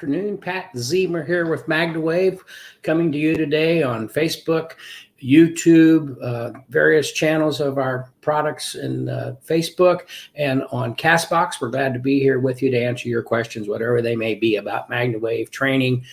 afternoon. Pat Zemer here with MagnaWave, coming to you today on Facebook, YouTube, various channels of our products in Facebook, and on Castbox. We're glad to be here with you to answer your questions, whatever they may be about MagnaWave training,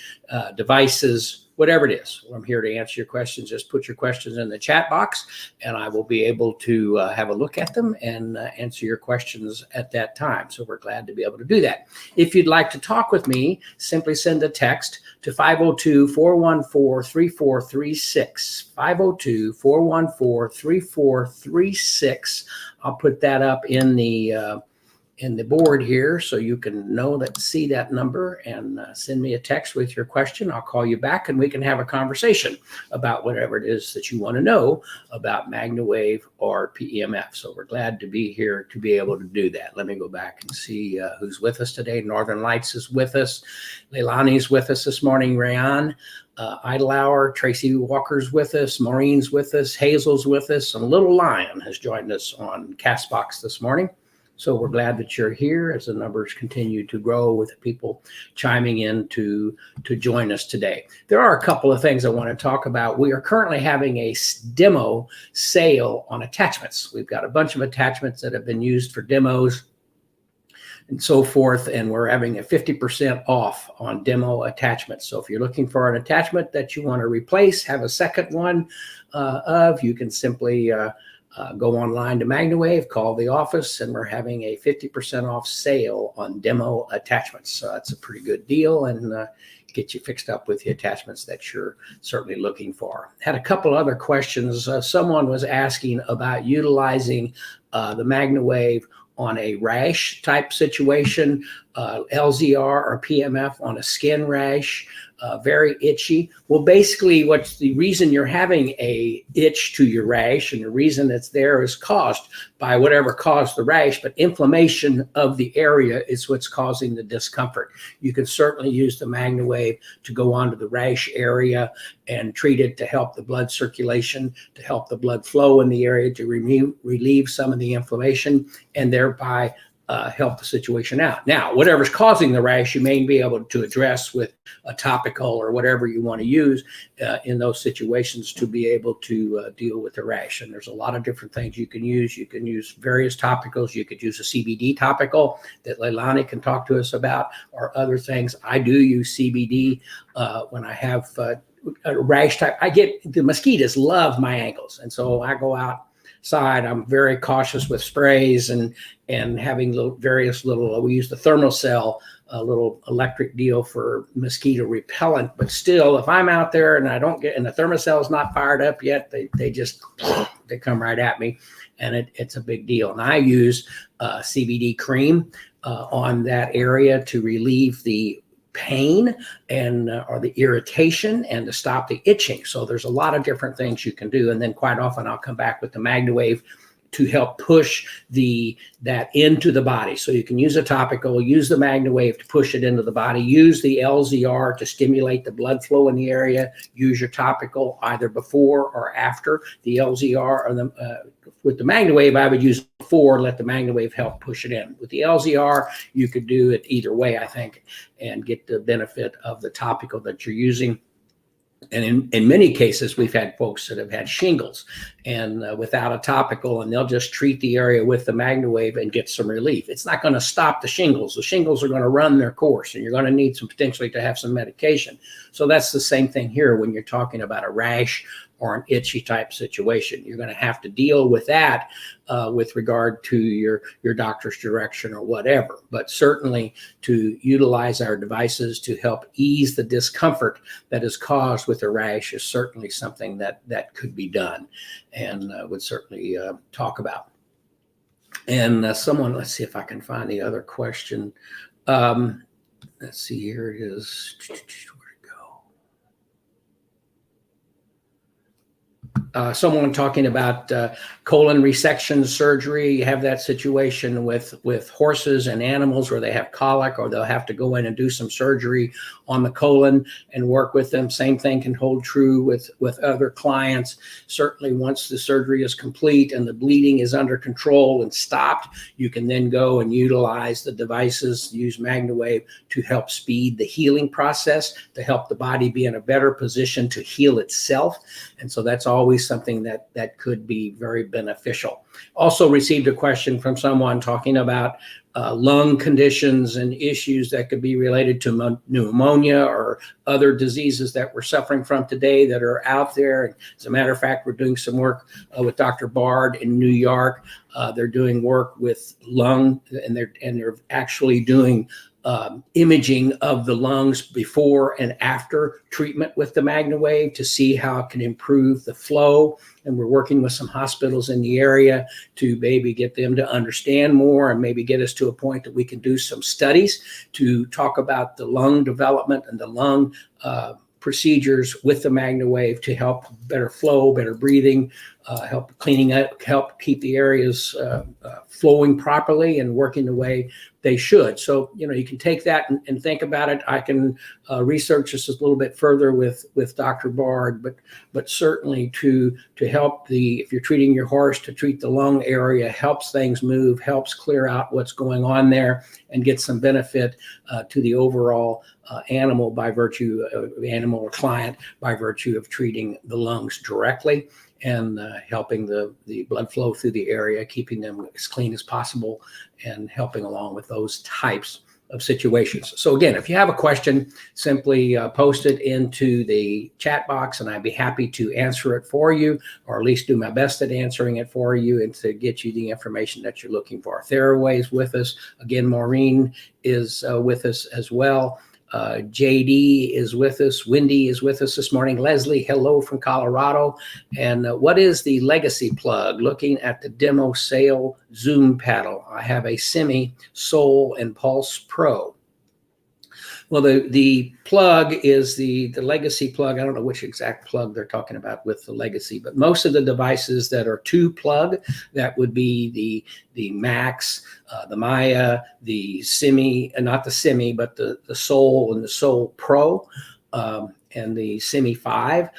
devices, whatever it is. I'm here to answer your questions. Just put your questions in the chat box, and I will be able to have a look at them and answer your questions at that time. So we're glad to be able to do that. If you'd like to talk with me, simply send a text to 502-414-3436. 502-414-3436. I'll put that up in the board here so you can see that number and send me a text with your question. I'll call you back and we can have a conversation about whatever it is that you want to know about MagnaWave or PEMF. So we're glad to be here to be able to do that. Let me go back and see who's with us today. Northern Lights is with us. Leilani's with us this morning. Rayan. Idlauer, Tracy Walker's with us, Maureen's with us, Hazel's with us, and Little Lion has joined us on Castbox this morning. So we're glad that you're here as the numbers continue to grow with people chiming in to join us today. There are a couple of things I want to talk about. We are currently having a demo sale on attachments. We've got a bunch of attachments that have been used for demos and so forth, and we're having a 50% off on demo attachments. So if you're looking for an attachment that you want to replace, have a second one you can simply go online to MagnaWave, call the office, and we're having a 50% off sale on demo attachments. So that's a pretty good deal, and get you fixed up with the attachments that you're certainly looking for. Had a couple other questions. Someone was asking about utilizing the MagnaWave on a rash type situation, LZR or PMF on a skin rash, very itchy. Well, basically what's the reason you're having a itch to your rash, and the reason it's there is caused by whatever caused the rash, but inflammation of the area is what's causing the discomfort. You can certainly use the MagnaWave to go onto the rash area and treat it to help the blood circulation, to help the blood flow in the area, to relieve some of the inflammation, and thereby help the situation out. Now, whatever's causing the rash, you may be able to address with a topical or whatever you want to use in those situations to be able to deal with the rash. And there's a lot of different things you can use. You can use various topicals. You could use a CBD topical that Leilani can talk to us about, or other things. I do use CBD when I have a rash type. The mosquitoes love my ankles, and so I go outside. I'm very cautious with sprays and having various little, we use the Thermocell, a little electric deal for mosquito repellent. But still, if I'm out there and and the Thermocell is not fired up yet, they come right at me, and it's a big deal. And I use CBD cream on that area to relieve the pain and or the irritation, and to stop the itching. So there's a lot of different things you can do. And then quite often I'll come back with the MagnaWave to help push that into the body. So you can use a topical, use the MagnaWave to push it into the body, use the LZR to stimulate the blood flow in the area, use your topical either before or after the LZR. Or with the MagnaWave, I would use before, let the MagnaWave help push it in. With the LZR, you could do it either way, I think, and get the benefit of the topical that you're using. And in many cases, we've had folks that have had shingles and without a topical, and they'll just treat the area with the MagnaWave and get some relief. It's not going to stop the shingles. The shingles are going to run their course, and you're going to need potentially to have some medication. So that's the same thing here when you're talking about a rash or an itchy type situation. You're going to have to deal with that with regard to your doctor's direction or whatever. But certainly to utilize our devices to help ease the discomfort that is caused with a rash is certainly something that could be done, and would certainly talk about. And let's see if I can find the other question. Let's see, here it is. someone talking about colon resection surgery. You have that situation with horses and animals where they have colic, or they'll have to go in and do some surgery on the colon and work with them. Same thing can hold true with other clients. Certainly once the surgery is complete and the bleeding is under control and stopped, you can then go and utilize the devices, use MagnaWave to help speed the healing process, to help the body be in a better position to heal itself. And so that's always something that could be very beneficial. Also received a question from someone talking about lung conditions and issues that could be related to pneumonia or other diseases that we're suffering from today that are out there. As a matter of fact, we're doing some work with Dr. Bard in New York. They're doing work with lung, and they're actually doing imaging of the lungs before and after treatment with the MagnaWave to see how it can improve the flow. And we're working with some hospitals in the area to maybe get them to understand more and maybe get us to a point that we can do some studies to talk about the lung development and the lung procedures with the MagnaWave to help better flow, better breathing, help cleaning up, help keep the areas flowing properly and working the way they should. So, you can take that and think about it. I can research this a little bit further with Dr. Bard, but certainly to help if you're treating your horse, to treat the lung area, helps things move, helps clear out what's going on there and get some benefit to the overall animal by virtue of animal or client by virtue of treating the lungs directly and helping the blood flow through the area, keeping them as clean as possible and helping along with those types of situations. So again, if you have a question, simply post it into the chat box and I'd be happy to answer it for you, or at least do my best at answering it for you and to get you the information that you're looking for. Theraway's with us. Again, Maureen is with us as well. JD is with us. Wendy is with us this morning. Leslie, hello from Colorado. And what is the legacy plug? Looking at the demo sale Zoom paddle. I have a Semi Soul and Pulse Pro. Well, the plug is the legacy plug. I don't know which exact plug they're talking about with the legacy, but most of the devices that are two plug, that would be the Max, the Maya, the Semi, not the Semi, but the Soul and the Soul Pro, and the Semi 5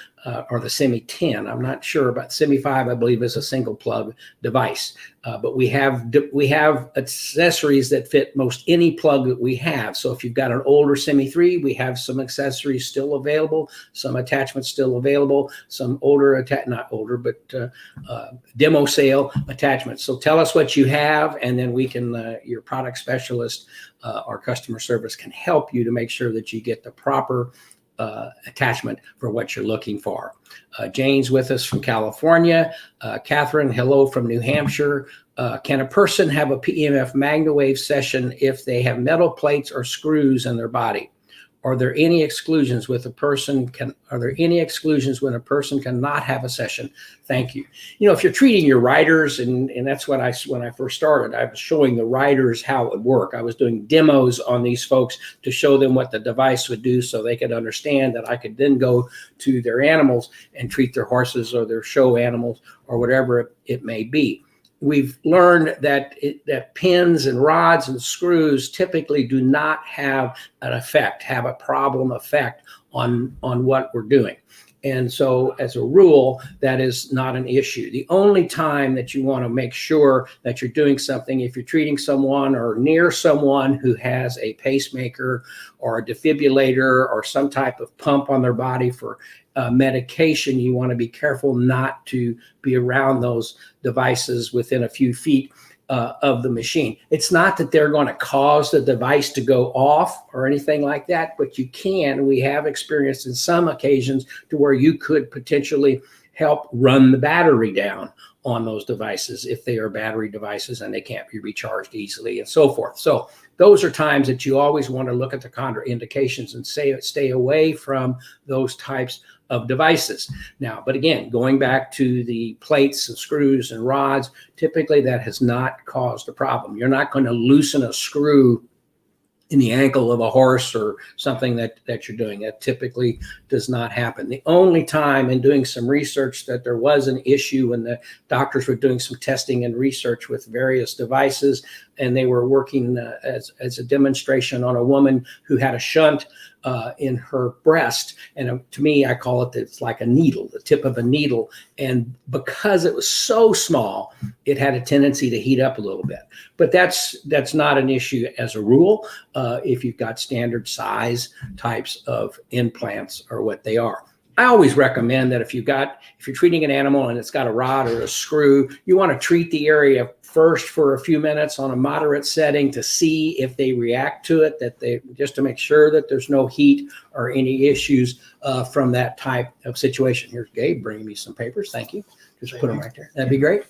or the Semi 10. I'm not sure about Semi 5. I believe is a single plug device, but we have accessories that fit most any plug that we have. So if you've got an older Semi 3, we have some accessories still available, some attachments still available, some older not older, but demo sale attachments. So tell us what you have, and then we can your product specialist or customer service can help you to make sure that you get the proper attachment for what you're looking for. Jane's with us from California. Catherine, hello from New Hampshire. Can a person have a PEMF MagnaWave session if they have metal plates or screws in their body? Are there any exclusions when a person cannot have a session? Thank you. If you're treating your riders, and that's what when I first started, I was showing the riders how it would work. I was doing demos on these folks to show them what the device would do so they could understand that I could then go to their animals and treat their horses or their show animals or whatever it may be. We've learned that pins and rods and screws typically do not have a problem effect on what we're doing. And so as a rule, that is not an issue. The only time that you want to make sure that you're doing something, if you're treating someone or near someone who has a pacemaker or a defibrillator or some type of pump on their body for medication, you want to be careful not to be around those devices within a few feet of the machine. It's not that they're going to cause the device to go off or anything like that, but we have experienced in some occasions to where you could potentially help run the battery down on those devices if they are battery devices and they can't be recharged easily and so forth. So those are times that you always want to look at the contraindications and stay away from those types of devices. Now, but again, going back to the plates and screws and rods, typically that has not caused a problem. You're not going to loosen a screw in the ankle of a horse or something that you're doing. That typically does not happen. The only time in doing some research that there was an issue when the doctors were doing some testing and research with various devices, and they were working as a demonstration on a woman who had a shunt in her breast. And to me, I call it, it's like a needle, the tip of a needle. And because it was so small, it had a tendency to heat up a little bit. But that's not an issue as a rule if you've got standard size types of implants or what they are. I always recommend that if you're treating an animal and it's got a rod or a screw, you want to treat the area first for a few minutes on a moderate setting to see if they react to it, just to make sure that there's no heat or any issues from that type of situation. Here's Gabe bringing me some papers. Thank you. Just put them right there. That'd be great.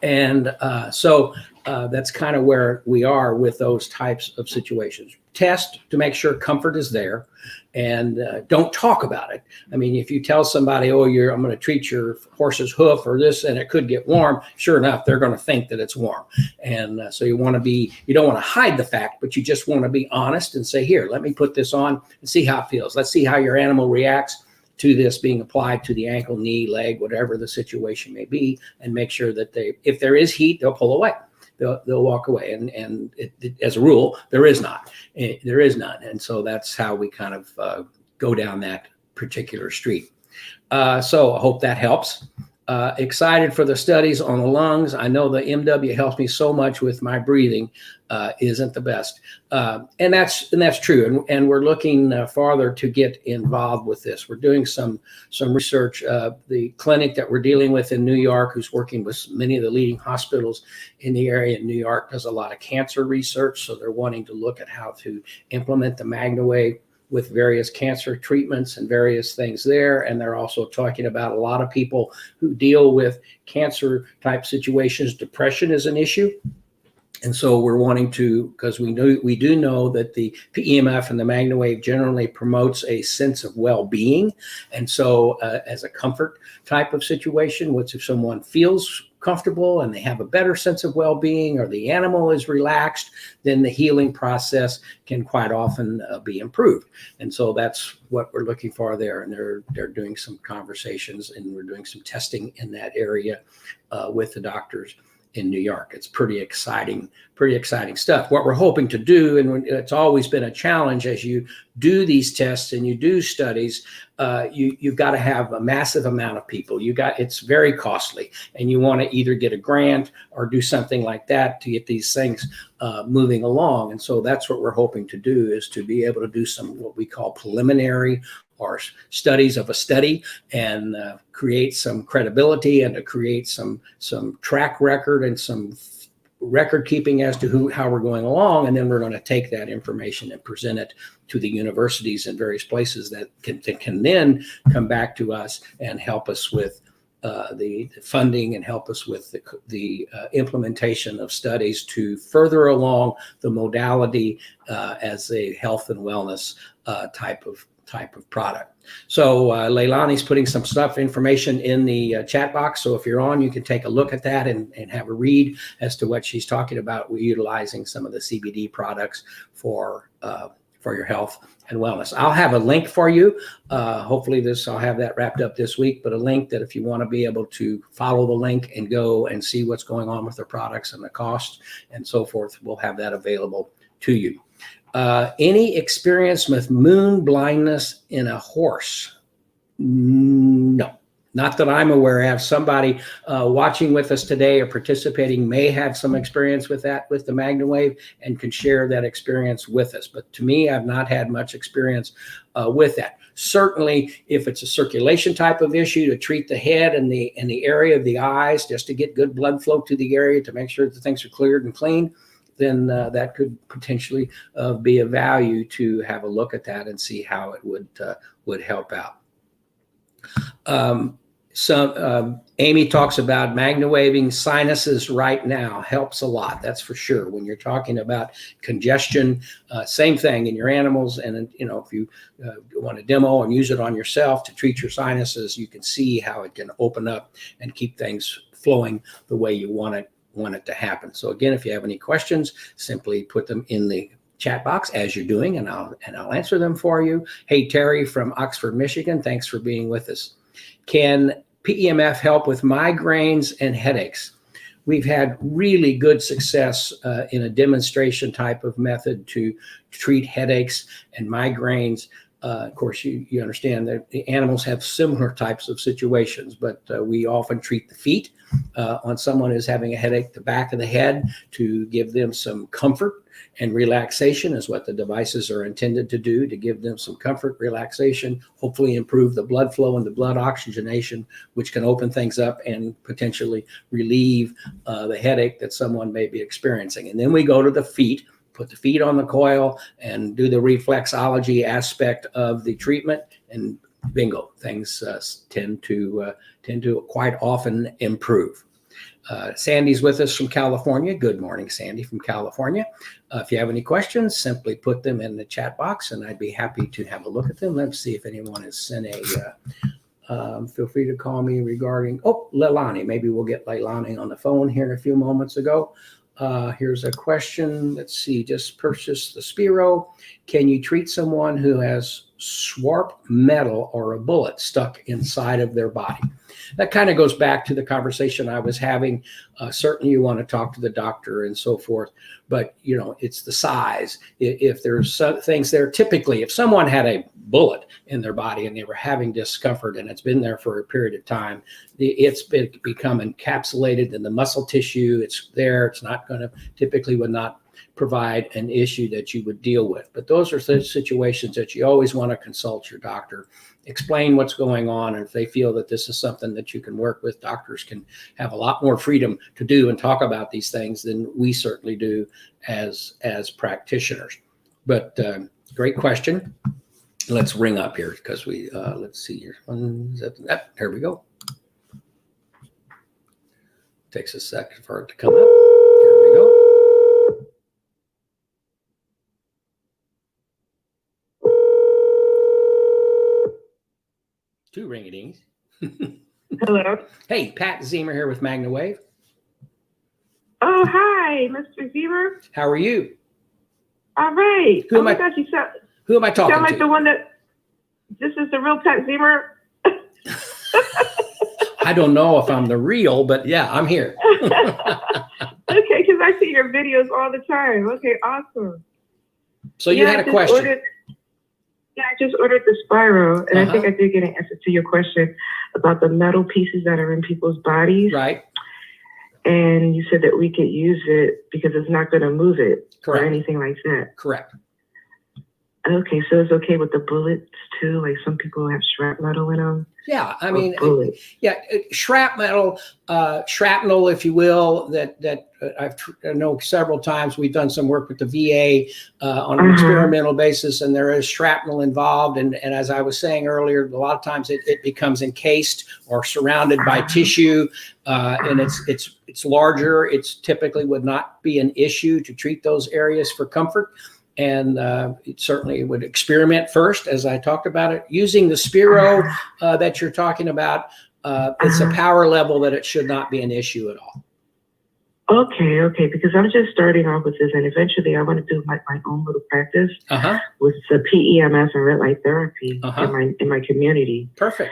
And so that's kind of where we are with those types of situations. Test to make sure comfort is there, and don't talk about it. I mean, if you tell somebody, oh, I'm going to treat your horse's hoof or this, and it could get warm, sure enough, they're going to think that it's warm. And so you don't want to hide the fact, but you just want to be honest and say, here, let me put this on and see how it feels. Let's see how your animal reacts to this being applied to the ankle, knee, leg, whatever the situation may be, and make sure that if there is heat, they'll pull away. They'll walk away, and as a rule, there is none. And so that's how we kind of go down that particular street. So I hope that helps. Excited for the studies on the lungs. I know the MW helps me so much with my breathing. Isn't the best, and that's true. And we're looking farther to get involved with this. We're doing some research. The clinic that we're dealing with in New York, who's working with many of the leading hospitals in the area in New York, does a lot of cancer research. So they're wanting to look at how to implement the MagnaWave with various cancer treatments and various things there. And they're also talking about a lot of people who deal with cancer type situations. Depression is an issue. And so we're wanting to, because we do know that the PEMF and the MagnaWave generally promotes a sense of well-being. And so as a comfort type of situation, which if someone feels comfortable and they have a better sense of well-being, or the animal is relaxed, then the healing process can quite often be improved. And so that's what we're looking for there. And they're doing some conversations, and we're doing some testing in that area with the doctors in New York. It's pretty exciting stuff. What we're hoping to do, and it's always been a challenge as you do these tests and you do studies, you've got to have a massive amount of people. It's very costly, and you want to either get a grant or do something like that to get these things moving along. And so that's what we're hoping to do, is to be able to do some what we call preliminary or studies of a study, and create some credibility, and to create some track record and some record keeping as to how we're going along. And then we're going to take that information and present it to the universities and various places that can then come back to us and help us with the funding, and help us with the implementation of studies to further along the modality as a health and wellness type of product. So Leilani's putting some information in the chat box. So if you're on, you can take a look at that and have a read as to what she's talking about. We're utilizing some of the CBD products for your health and wellness. I'll have a link for you. Hopefully I'll have that wrapped up this week, but a link that if you want to be able to follow the link and go and see what's going on with the products and the costs and so forth, we'll have that available to you. Any experience with moon blindness in a horse? No, not that I'm aware of. Somebody watching with us today or participating may have some experience with that, with the MagnaWave, and can share that experience with us. But to me, I've not had much experience with that. Certainly, if it's a circulation type of issue, to treat the head and the area of the eyes, just to get good blood flow to the area to make sure that things are cleared and clean, then that could potentially be of value to have a look at that and see how it would help out. Amy talks about MagnaWaving sinuses right now. Helps a lot, that's for sure. When you're talking about congestion, same thing in your animals. And if you want to demo and use it on yourself to treat your sinuses, you can see how it can open up and keep things flowing the way you want it to happen. So again, if you have any questions, simply put them in the chat box as you're doing, and I'll answer them for you. Hey, Terry from Oxford, Michigan, thanks for being with us. Can PEMF help with migraines and headaches? We've had really good success in a demonstration type of method to treat headaches and migraines. Of course, you understand that the animals have similar types of situations, but we often treat the feet on someone who's having a headache, the back of the head, to give them some comfort and relaxation is what the devices are intended to do, to give them some comfort, relaxation, hopefully improve the blood flow and the blood oxygenation, which can open things up and potentially relieve the headache that someone may be experiencing. And then we go to the feet, put the feet on the coil and do the reflexology aspect of the treatment, and bingo, things tend to quite often improve. Sandy's with us from California. Good morning, Sandy from California. If you have any questions, simply put them in the chat box and I'd be happy to have a look at them. Let's see if anyone has sent feel free to call me regarding, Leilani. Maybe we'll get Leilani on the phone here in a few moments ago. Here's a question. Let's see, just purchased the Spiro. Can you treat someone who has sharp metal or a bullet stuck inside of their body? That kind of goes back to the conversation I was having. Certainly you want to talk to the doctor and so forth, but it's the size. If there's some things there, typically if someone had a bullet in their body and they were having discomfort and it's been there for a period of time, it's become encapsulated in the muscle tissue. It's there. It's not going to, typically would not provide an issue that you would deal with. But those are such situations that you always want to consult your doctor, explain what's going on. And if they feel that this is something that you can work with, doctors can have a lot more freedom to do and talk about these things than we certainly do as practitioners. But great question. Let's ring up here because we, let's see here. Here we go. Takes a second for it to come up. Here we go. Two ring-a-dings. Hello. Hey, Pat Zemer here with MagnaWave. Oh, hi, Mr. Zemer. How are you? All right. Who am I talking sound like to? the one that, this is the real Pat Zemer? I don't know if I'm the real, but yeah, I'm here. Okay, because I see your videos all the time. Okay, awesome. So you had a question. I just ordered the Spiro, and I think I did get an answer to your question about the metal pieces that are in people's bodies. Right. And you said that we could use it because it's not going to move it. Correct. Or anything like that. Correct. Okay, so it's okay with the bullets too? Like some people have shrapnel in them? Yeah, I mean, shrapnel, if you will, that I know several times we've done some work with the VA on an experimental basis, and there is shrapnel involved. And as I was saying earlier, a lot of times it becomes encased or surrounded by tissue, and it's larger. It's typically would not be an issue to treat those areas for comfort. And it certainly would experiment first, as I talked about it. Using the Spiro that you're talking about, it's a power level that it should not be an issue at all. Okay, because I'm just starting off with this, and eventually I want to do my own little practice with the PEMF and red light therapy in my community. Perfect.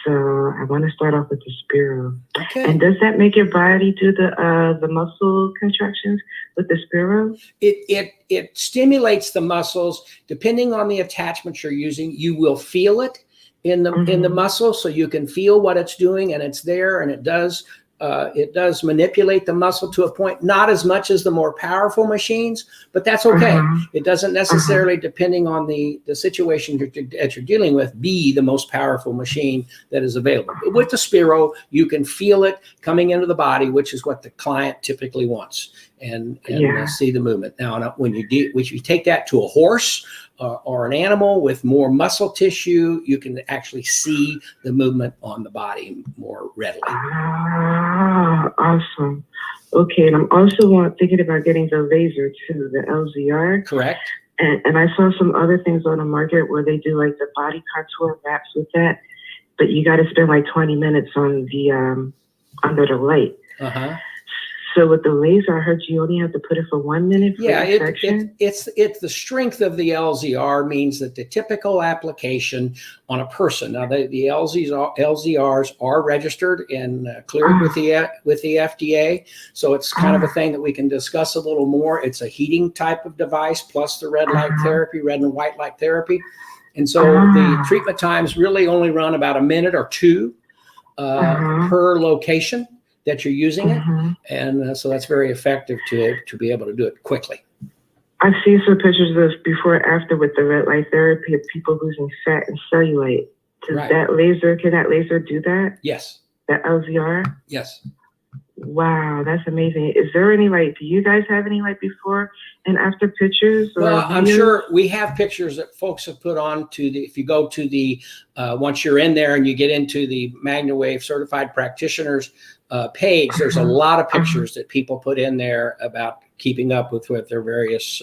So I want to start off with the Spiro. Okay. And does that make your body do the muscle contractions with the Spiro? It stimulates the muscles. Depending on the attachment you're using, you will feel it in the muscle, so you can feel what it's doing, and it's there, and it does manipulate the muscle to a point, not as much as the more powerful machines, but that's okay. It doesn't necessarily, depending on the situation that you're dealing with, be the most powerful machine that is available. But with the Spiro, you can feel it coming into the body, which is what the client typically wants, and see the movement. Now, when you take that to a horse or an animal with more muscle tissue, you can actually see the movement on the body more readily. Ah, awesome. Okay, and I'm also thinking about getting the laser too, the LZR. Correct. And I saw some other things on the market where they do like the body contour wraps with that, but you got to spend like 20 minutes on the under the light. So with the laser, I heard you only have to put it for 1 minute for resection? It's the strength of the LZR means that the typical application on a person. Now the LZRs are registered and cleared with the FDA, so it's kind of a thing that we can discuss a little more. It's a heating type of device plus the red light therapy, red and white light therapy, and so the treatment times really only run about a minute or two per location that you're using it, and so that's very effective to be able to do it quickly. I've seen some pictures of before and after with the red light therapy of people losing fat and cellulite. Can that laser do that? Yes. That LZR? Yes. Wow, that's amazing. Is there any, do you guys have any before and after pictures? Well, I'm sure we have pictures that folks have put on to if you go to the, once you're in there and you get into the MagnaWave Certified Practitioners page, there's a lot of pictures that people put in there about keeping up with their various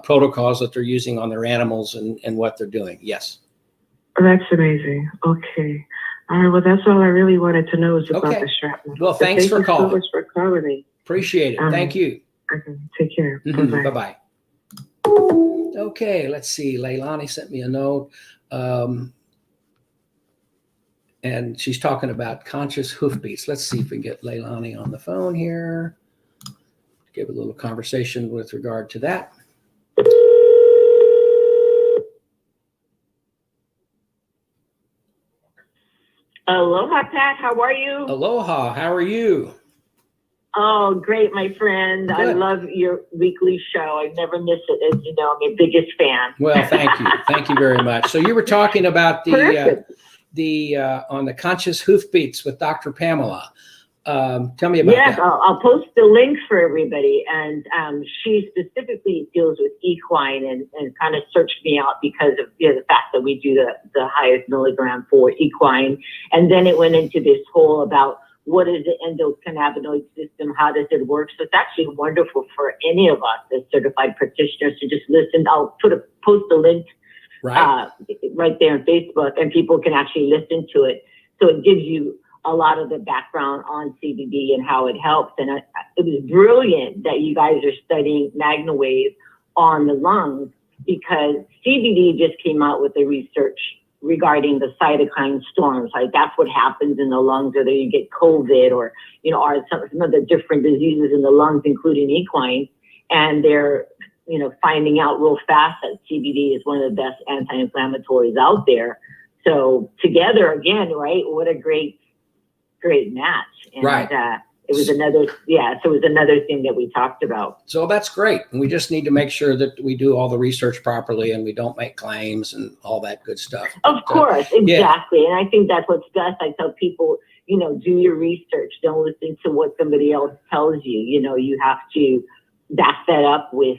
protocols that they're using on their animals and what they're doing. Yes. Oh, that's amazing. Okay. All right. Well, that's all I really wanted to know is about the shrapnel. Well, thanks for calling. Thank you so much for calling me. Appreciate it. Thank you. Okay. Take care. Bye-bye. Bye-bye. Okay. Let's see. Leilani sent me a note. And she's talking about conscious hoofbeats. Let's see if we can get Leilani on the phone here. Give a little conversation with regard to that. Aloha, Pat. How are you? Aloha. How are you? Oh, great, my friend. Good. I love your weekly show. I never miss it. As you know, I'm your biggest fan. Well, thank you. Thank you very much. So you were talking about on the conscious hoofbeats with Dr. Pamela. Tell me about that. Yes, I'll post the link for everybody. And she specifically deals with equine and kind of searched me out because of the fact that we do the highest milligram for equine. And then it went into this whole about what is the endocannabinoid system? How does it work? So it's actually wonderful for any of us as certified practitioners to just listen. I'll post a link right there on Facebook, and people can actually listen to it. So it gives you a lot of the background on CBD and how it helps. And it was brilliant that you guys are studying MagnaWave on the lungs, because CBD just came out with the research regarding the cytokine storms. Like that's what happens in the lungs, whether you get COVID or, or some of the different diseases in the lungs, including equine. And they're, finding out real fast that CBD is one of the best anti-inflammatories out there. So together again, right? What a great match. And, it was another thing that we talked about. So that's great. And we just need to make sure that we do all the research properly and we don't make claims and all that good stuff. Of course, exactly. Yeah. And I think that's what's best. I tell people, do your research. Don't listen to what somebody else tells you. You have to back that up with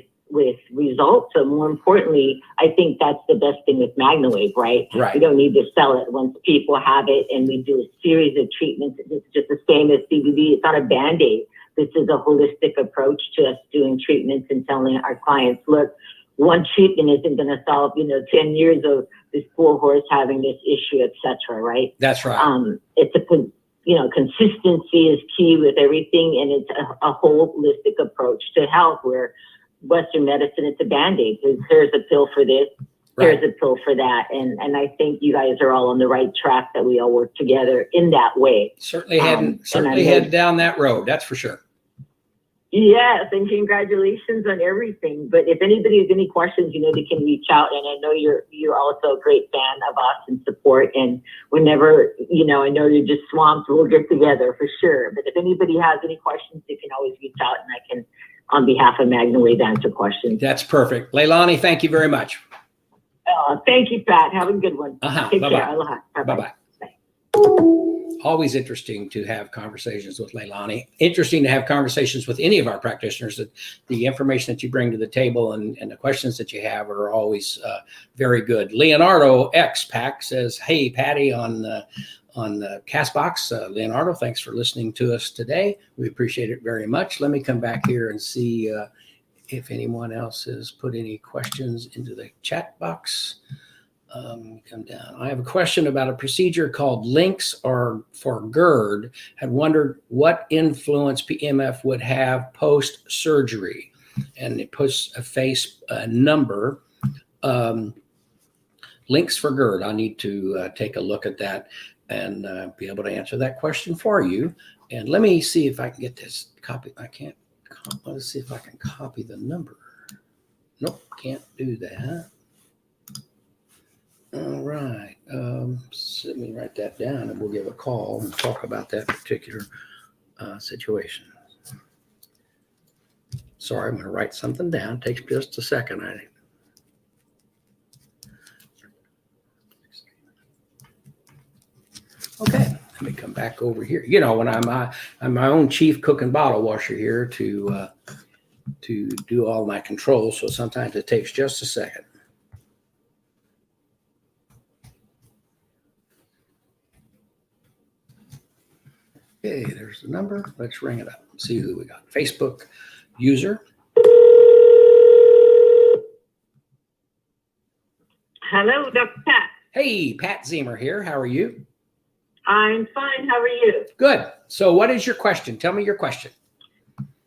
results. So more importantly, I think that's the best thing with MagnaWave, right? We don't need to sell it once people have it, and we do a series of treatments. It's just the same as CBD. It's not a Band-Aid. This is a holistic approach to us doing treatments and telling our clients, look, one treatment isn't going to solve, 10 years of this poor horse having this issue, et cetera, right? That's right. It's consistency is key with everything, and it's a holistic approach to health where Western medicine, it's a Band-Aid. Here's a pill for this, here's a pill for that. And I think you guys are all on the right track, that we all work together in that way. Certainly heading down that road, that's for sure. Yes, and congratulations on everything. But if anybody has any questions, they can reach out. And I know you're also a great fan of us and support. And whenever, I know you're just swamped, we'll get together for sure. But if anybody has any questions, they can always reach out, and I can, on behalf of MagnaWave, answer questions. That's perfect. Leilani, thank you very much. Thank you, Pat. Have a good one. Take Bye-bye. care. Aloha. Bye-bye. Always interesting to have conversations with Leilani. Interesting to have conversations with any of our practitioners. That the information that you bring to the table and the questions that you have are always very good. Leonardo X Pack says, "Hey, Patty on the Castbox." Leonardo, thanks for listening to us today. We appreciate it very much. Let me come back here and see if anyone else has put any questions into the chat box. Come down. I have a question about a procedure called links or for GERD. Had wondered what influence PEMF would have post-surgery. And it puts a face number. Links for GERD. I need to take a look at that and be able to answer that question for you. And let me see if I can get this copy. I can't. Let's see if I can copy the number. Nope, can't do that. All right. So let me write that down and we'll give a call and talk about that particular situation. Sorry, I'm going to write something down. It takes just a second. Okay, let me come back over here. You know, when I'm my own chief cook and bottle washer here to do all my controls, so sometimes it takes just a second. Okay, there's the number. Let's ring it up. See who we got. Facebook user. Hello, Dr. Pat. Hey, Pat Zemer here. How are you? I'm fine. How are you? Good. So what is your question? Tell me your question.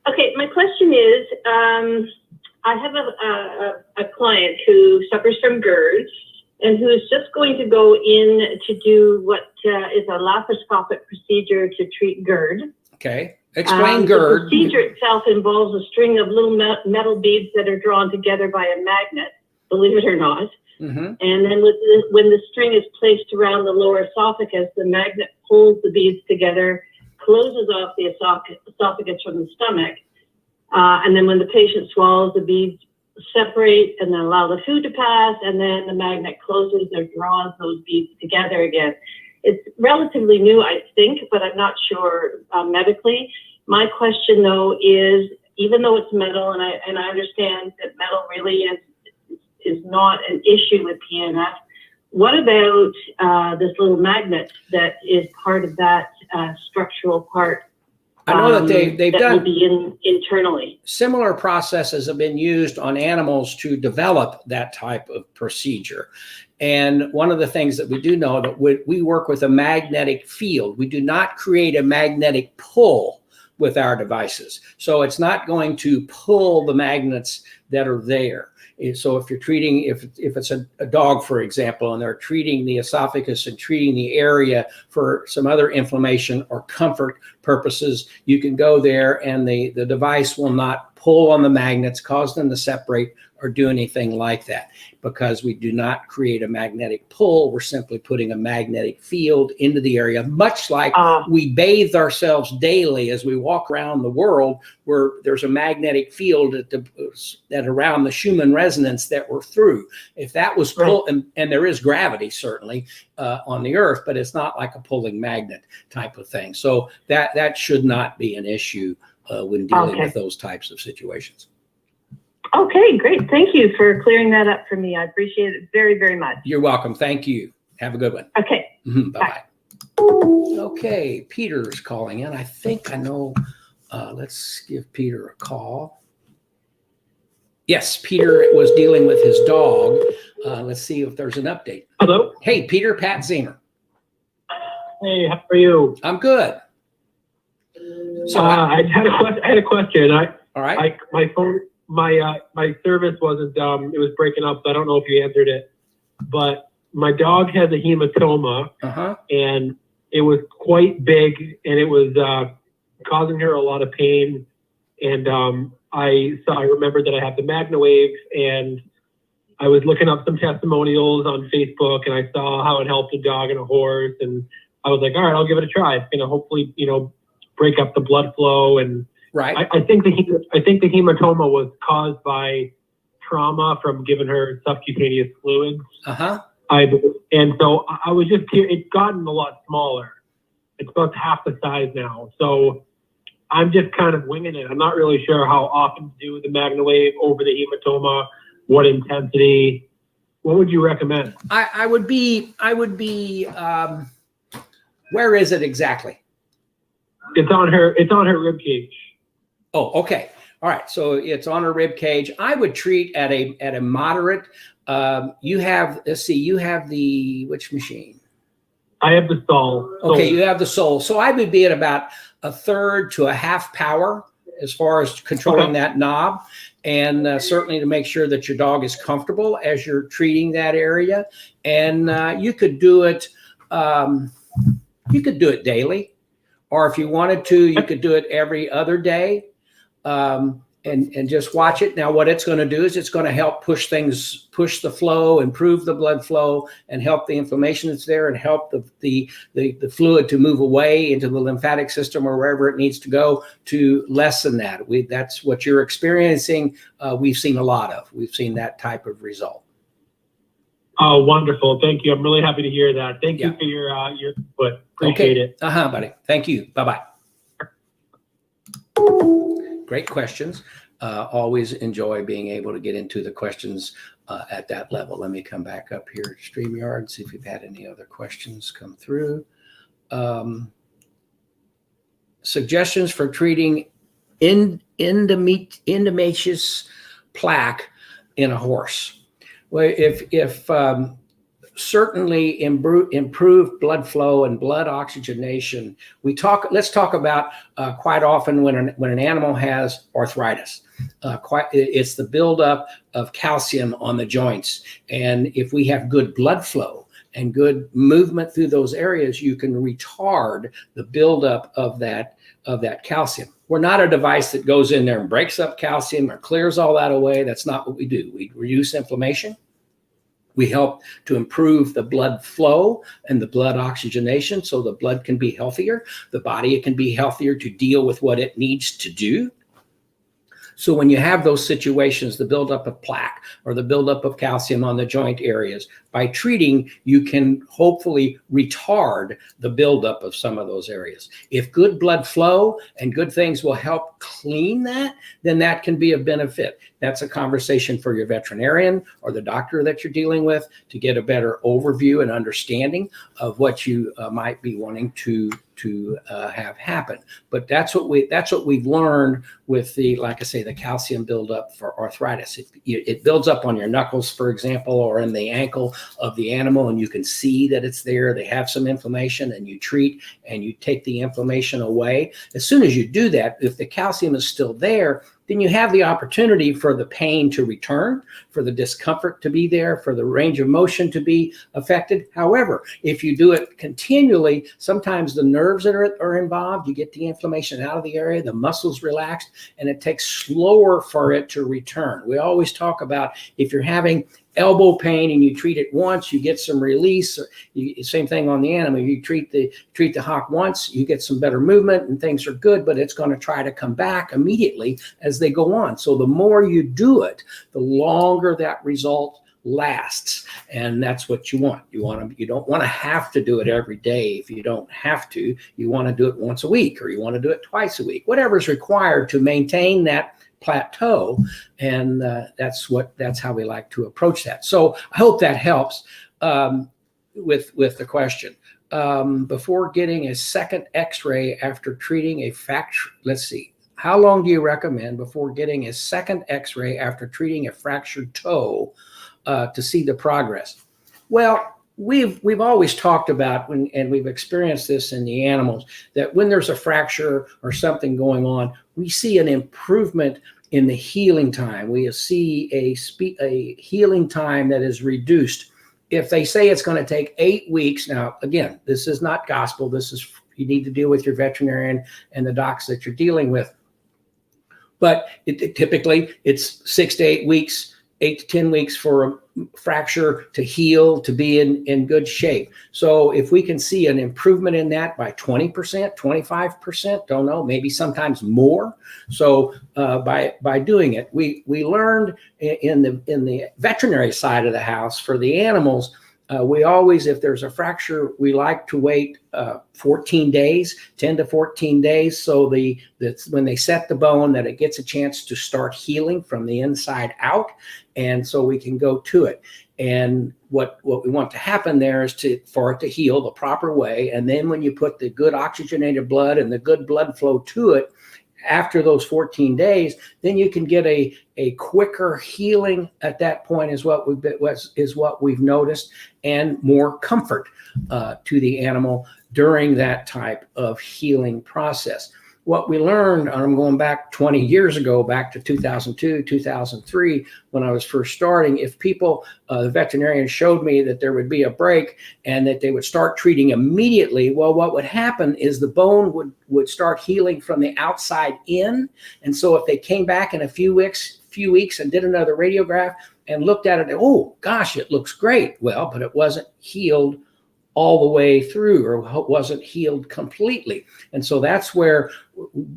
Okay, my question is, I have a client who suffers from GERD and who is just going to go in to do what is a laparoscopic procedure to treat GERD. Okay. Explain GERD. The procedure itself involves a string of little metal beads that are drawn together by a magnet, believe it or not. Mm-hmm. And then when the string is placed around the lower esophagus, the magnet pulls the beads together, closes off the esophagus from the stomach. And then when the patient swallows, the beads separate and then allow the food to pass. And then the magnet closes or draws those beads together again. It's relatively new, I think, but I'm not sure medically. My question, though, is even though it's metal, and I understand that metal really is not an issue with PMF, what about this little magnet that is part of that structural part? I know that they've done will be internally. Similar processes have been used on animals to develop that type of procedure. And one of the things that we do know that we work with a magnetic field. We do not create a magnetic pull with our devices. So it's not going to pull the magnets that are there. So if you're treating, if it's a dog, for example, and they're treating the esophagus and treating the area for some other inflammation or comfort purposes, you can go there and the device will not pull on the magnets, cause them to separate or do anything like that, because we do not create a magnetic pull. We're simply putting a magnetic field into the area, much like we bathe ourselves daily as we walk around the world, where there's a magnetic field that around the Schumann resonance that we're through. If that was pulled, and there is gravity certainly on the earth, but it's not like a pulling magnet type of thing. So that should not be an issue when dealing with those types of situations. Okay, great. Thank you for clearing that up for me. I appreciate it very, very much. You're welcome. Thank you. Have a good one. Okay. Bye-bye. Okay, Peter's calling in. I think I know. Let's give Peter a call. Yes, Peter was dealing with his dog. Let's see if there's an update. Hello. Hey, Peter, Pat Zemer. Hey, how are you? I'm good. So I had a question. All right. My phone, my service wasn't. It was breaking up, so I don't know if you answered it. But my dog has a hematoma, and it was quite big, and it was causing her a lot of pain. And I remembered that I have the MagnaWave, and I was looking up some testimonials on Facebook, and I saw how it helped a dog and a horse, and I was like, all right, I'll give it a try. It's gonna hopefully, break up the blood flow. And I think the hematoma was caused by trauma from giving her subcutaneous fluids. And so I was just curious. It's gotten a lot smaller. It's about half the size now. So I'm just kind of winging it. I'm not really sure how often to do the MagnaWave over the hematoma, what intensity. What would you recommend? I would be where is it exactly? It's on her rib cage. Oh, okay. All right. So it's on her rib cage. I would treat at a moderate You have, let's see, you have which machine? I have the Soul. Okay, you have the Soul. So I would be at about a third to a half power as far as controlling that knob, and certainly to make sure that your dog is comfortable as you're treating that area. And you could do it. You could do it daily, or if you wanted to, you could do it every other day, and just watch it. Now, what it's going to do is it's going to help push the flow, improve the blood flow, and help the inflammation that's there, and help the fluid to move away into the lymphatic system or wherever it needs to go to lessen that. That's what you're experiencing. We've seen a lot of. We've seen that type of result. Oh, wonderful. Thank you. I'm really happy to hear that. Thank you for your input. Appreciate it. Buddy. Thank you. Bye-bye. Great questions. Always enjoy being able to get into the questions at that level. Let me come back up here to StreamYard, see if we've had any other questions come through. Suggestions for treating endometrious plaque in a horse. Well, if certainly improve blood flow and blood oxygenation. Let's talk about quite often when an animal has arthritis. It's the buildup of calcium on the joints, and if we have good blood flow and good movement through those areas, you can retard the buildup of that calcium. We're not a device that goes in there and breaks up calcium or clears all that away. That's not what we do. We reduce inflammation. We help to improve the blood flow and the blood oxygenation so the blood can be healthier. The body can be healthier to deal with what it needs to do. So when you have those situations, the buildup of plaque or the buildup of calcium on the joint areas, by treating, you can hopefully retard the buildup of some of those areas. If good blood flow and good things will help clean that, then that can be a benefit. That's a conversation for your veterinarian or the doctor that you're dealing with to get a better overview and understanding of what you might be wanting to have happen. But that's what we've learned with like I say, the calcium buildup for arthritis. It builds up on your knuckles, for example, or in the ankle of the animal, and you can see that it's there. They have some inflammation, and you treat and you take the inflammation away. As soon as you do that, if the calcium is still there, then you have the opportunity for the pain to return, for the discomfort to be there, for the range of motion to be affected. However, if you do it continually, sometimes the nerves that are involved, you get the inflammation out of the area, the muscles relaxed, and it takes slower for it to return. We always talk about if you're having elbow pain and you treat it once, you get some release. Same thing on the animal. You treat the hawk once, you get some better movement and things are good, but it's going to try to come back immediately as they go on. So the more you do it, the longer that result lasts, and that's what you want. You don't want to have to do it every day. If you don't have to, you want to do it once a week, or you want to do it twice a week, whatever is required to maintain that plateau, and that's how we like to approach that. So I hope that helps with the question. Before getting a second X-ray after treating a fracture, let's see. How long do you recommend before getting a second X-ray after treating a fractured toe to see the progress? Well, we've always talked about, and we've experienced this in the animals, that when there's a fracture or something going on, we see an improvement in the healing time. We see a healing time that is reduced. If they say it's going to take 8 weeks, now again, this is not gospel. You need to deal with your veterinarian and the docs that you're dealing with. But typically it's 6 to 8 weeks, 8 to 10 weeks for a fracture to heal, to be in good shape. So if we can see an improvement in that by 20%, 25%, don't know, maybe sometimes more. So by doing it, we learned in the veterinary side of the house for the animals, we always, if there's a fracture, we like to wait 14 days, 10 to 14 days. So that's when they set the bone, that it gets a chance to start healing from the inside out. And so we can go to it. And what we want to happen there is for it to heal the proper way. And then when you put the good oxygenated blood and the good blood flow to it, after those 14 days, then you can get a quicker healing at that point is what we've noticed, and more comfort to the animal during that type of healing process. What we learned, and I'm going back 20 years ago, back to 2002, 2003, when I was first starting, if people, the veterinarian showed me that there would be a break and that they would start treating immediately, well, what would happen is the bone would start healing from the outside in. And so if they came back in a few weeks and did another radiograph and looked at it, oh, gosh, it looks great. Well, but it wasn't healed all the way through, or wasn't healed completely. And so that's where,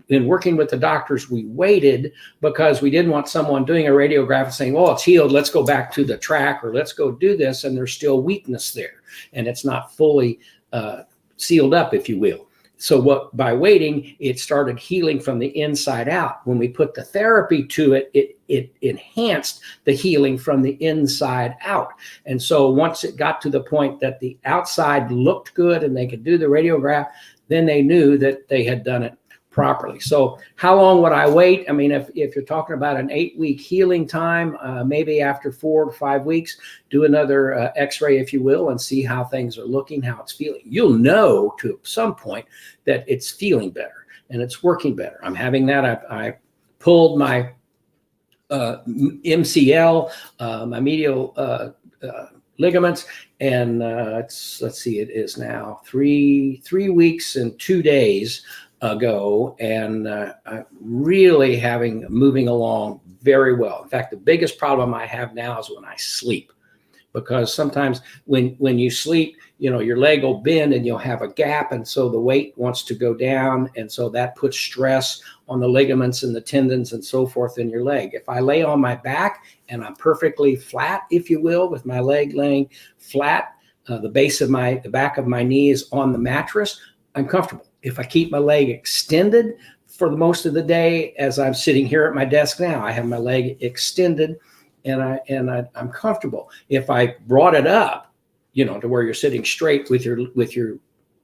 in working with the doctors, we waited, because we didn't want someone doing a radiograph and saying, oh, it's healed, let's go back to the track, or let's go do this, and there's still weakness there and it's not fully sealed up, if you will. So by waiting, it started healing from the inside out. When we put the therapy to it, it enhanced the healing from the inside out. And so once it got to the point that the outside looked good and they could do the radiograph, then they knew that they had done it properly. So how long would I wait? I mean, if you're talking about an 8-week healing time, maybe after 4 to 5 weeks, do another x-ray, if you will, and see how things are looking, how it's feeling. You'll know to some point that it's feeling better and it's working better. I'm having that. I pulled my MCL, my medial ligaments, and let's see, it is now 3 weeks and 2 days ago, and really moving along very well. In fact, the biggest problem I have now is when I sleep, because sometimes when you sleep, your leg will bend and you'll have a gap, and so the weight wants to go down, and so that puts stress on the ligaments and the tendons and so forth in your leg. If I lay on my back and I'm perfectly flat, if you will, with my leg laying flat, the back of my knee is on the mattress, I'm comfortable. If I keep my leg extended for the most of the day, as I'm sitting here at my desk now, I have my leg extended and I'm comfortable. If I brought it up, to where you're sitting straight with your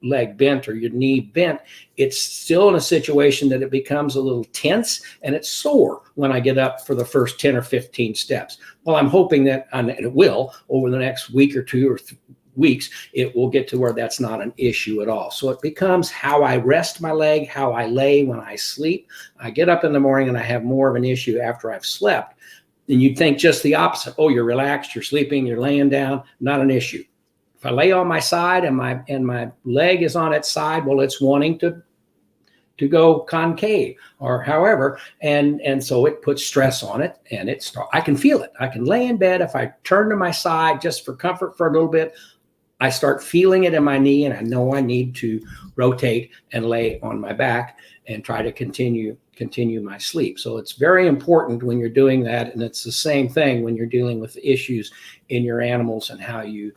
leg bent or your knee bent, it's still in a situation that it becomes a little tense and it's sore when I get up for the first 10 or 15 steps. Well, I'm hoping that, and it will, over the next week or 2 or 3 weeks, it will get to where that's not an issue at all. So it becomes how I rest my leg, how I lay when I sleep. I get up in the morning and I have more of an issue after I've slept. And you'd think just the opposite. Oh, you're relaxed, you're sleeping, you're laying down, not an issue. If I lay on my side and my leg is on its side, well, it's wanting to go concave or however, and so it puts stress on it, and I can feel it. I can lay in bed. If I turn to my side just for comfort for a little bit, I start feeling it in my knee, and I know I need to rotate and lay on my back and try to continue my sleep. So it's very important when you're doing that, and it's the same thing when you're dealing with issues in your animals and how you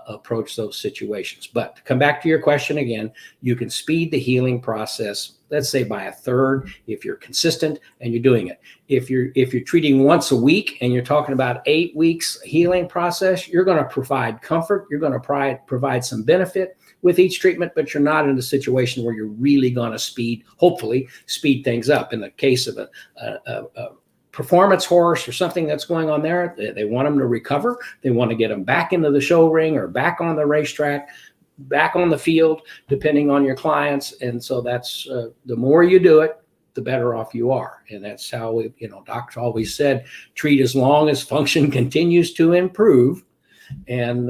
approach those situations. But to come back to your question again, you can speed the healing process, let's say by 1/3, if you're consistent and you're doing it. If you're treating once a week and you're talking about 8 weeks healing process, you're going to provide comfort. You're going to provide some benefit with each treatment, but you're not in a situation where you're really going to hopefully speed things up. In the case of a performance horse or something that's going on there, they want them to recover. They want to get them back into the show ring or back on the racetrack, back on the field, depending on your clients. And so that's the more you do it, the better off you are. And that's how doctors always said, treat as long as function continues to improve. And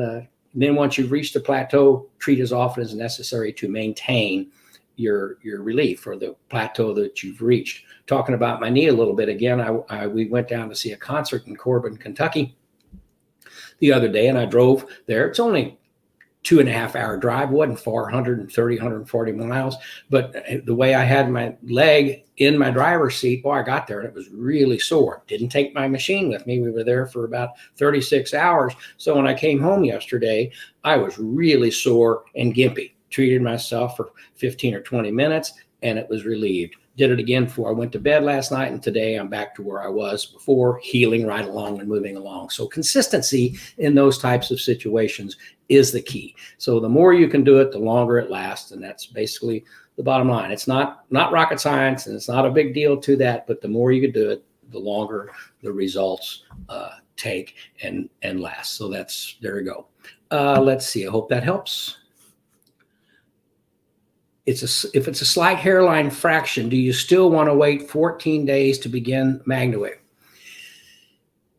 then once you've reached the plateau, treat as often as necessary to maintain your relief or the plateau that you've reached. Talking about my knee a little bit again, we went down to see a concert in Corbin, Kentucky the other day, and I drove there. It's only 2.5 hour drive. It wasn't far, 130, 140 miles. But the way I had my leg in my driver's seat, I got there and it was really sore. Didn't take my machine with me. We were there for about 36 hours. So when I came home yesterday, I was really sore and gimpy. Treated myself for 15 or 20 minutes and it was relieved. did it again before I went to bed last night, and today I'm back to where I was before, healing right along and moving along. So consistency in those types of situations is the key. So the more you can do it, the longer it lasts, and that's basically the bottom line. It's not rocket science, and it's not a big deal to that, but the more you can do it, the longer the results take and last. So there you go. Let's see. I hope that helps. If it's a slight hairline fraction, do you still want to wait 14 days to begin MagnaWave?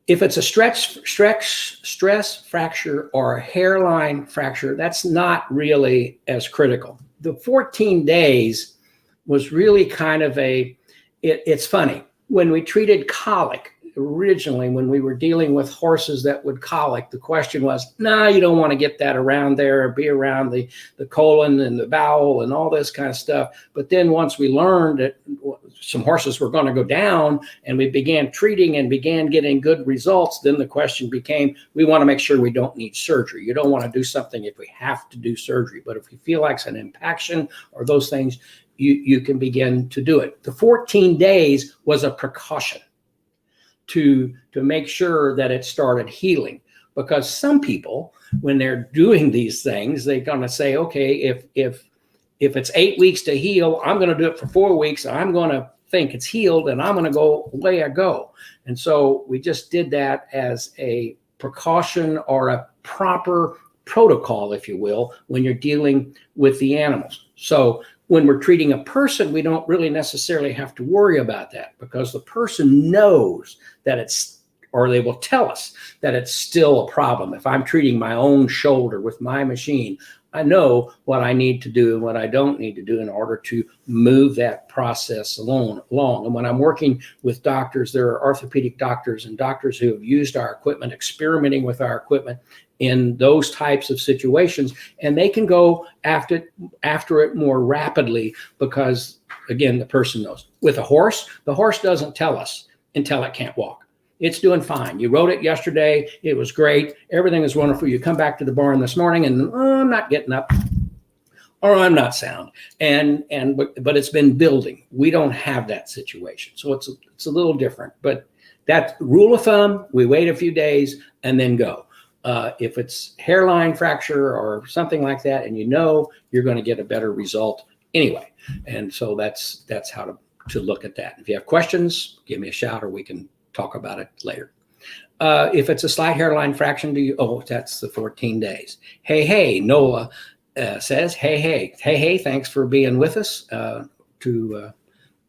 If it's a stress fracture or a hairline fracture, that's not really as critical. The 14 days was really kind of it's funny. When we treated colic, originally, when we were dealing with horses that would colic, the question was, no, you don't want to get that around there, be around the colon and the bowel and all this kind of stuff. But then once we learned that some horses were going to go down and we began treating and began getting good results, then the question became, we want to make sure we don't need surgery. You don't want to do something if we have to do surgery. But if you feel like it's an impaction or those things, you can begin to do it. The 14 days was a precaution to make sure that it started healing, because some people, when they're doing these things, they're going to say, okay, if it's 8 weeks to heal, I'm going to do it for 4 weeks. I'm going to think it's healed and I'm going to go away I go. And so we just did that as a precaution or a proper protocol, if you will, when you're dealing with the animals. So when we're treating a person, we don't really necessarily have to worry about that, because the person knows that or they will tell us that it's still a problem. If I'm treating my own shoulder with my machine, I know what I need to do and what I don't need to do in order to move that process along. And when I'm working with doctors, there are orthopedic doctors and doctors who have used our equipment, experimenting with our equipment in those types of situations, and they can go after it more rapidly because, again, the person knows. With a horse, the horse doesn't tell us until it can't walk. It's doing fine. You rode it yesterday. It was great. Everything is wonderful. You come back to the barn this morning and I'm not getting up, or I'm not sound. But it's been building. We don't have that situation. So it's a little different. But that rule of thumb, we wait a few days and then go. If it's hairline fracture or something like that, and you're going to get a better result anyway. And so that's how to look at that. If you have questions, give me a shout or we can talk about it later. If it's a slight hairline fraction, that's the 14 days. Hey, Nola says, hey, thanks for being with us to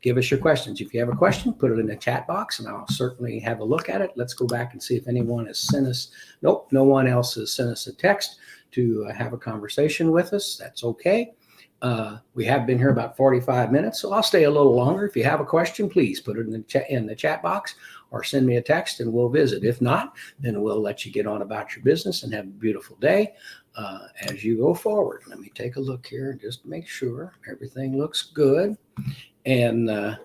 give us your questions. If you have a question, put it in the chat box and I'll certainly have a look at it. Let's go back and see if anyone has sent us. Nope, no one else has sent us a text to have a conversation with us. That's okay. We have been here about 45 minutes, so I'll stay a little longer. If you have a question, please put it in the chat box or send me a text and we'll visit. If not, then we'll let you get on about your business and have a beautiful day as you go forward. Let me take a look here and just make sure everything looks good. And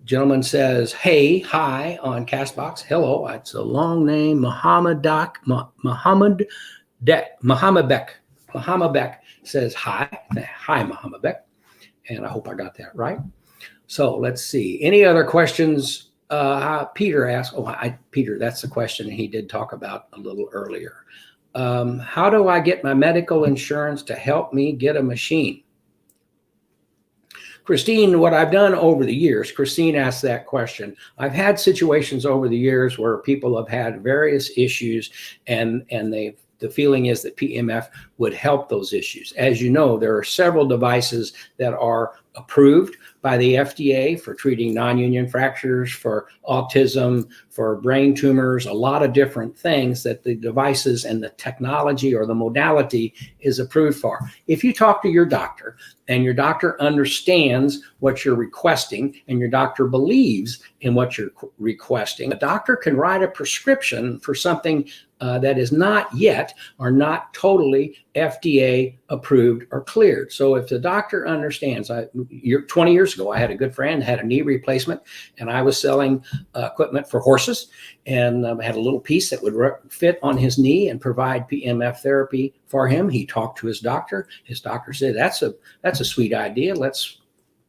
gentleman says, hi on Castbox. Hello, it's a long name, Muhammad Beck says hi. Hi, Muhammad Beck. And I hope I got that right. So let's see. Any other questions? Peter asked, Peter, that's the question he did talk about a little earlier. How do I get my medical insurance to help me get a machine? Christine, what I've done over the years, Christine asked that question. I've had situations over the years where people have had various issues and the feeling is that PEMF would help those issues. As you know, there are several devices that are approved by the FDA for treating non-union fractures, for autism, for brain tumors, a lot of different things that the devices and the technology or the modality is approved for. If you talk to your doctor and your doctor understands what you're requesting and your doctor believes in what you're requesting, a doctor can write a prescription for something that is not yet or not totally FDA approved or cleared. So if the doctor understands, 20 years ago, I had a good friend, had a knee replacement, and I was selling equipment for horses, and I had a little piece that would fit on his knee and provide PEMF therapy for him. He talked to his doctor. His doctor said, that's a sweet idea. Let's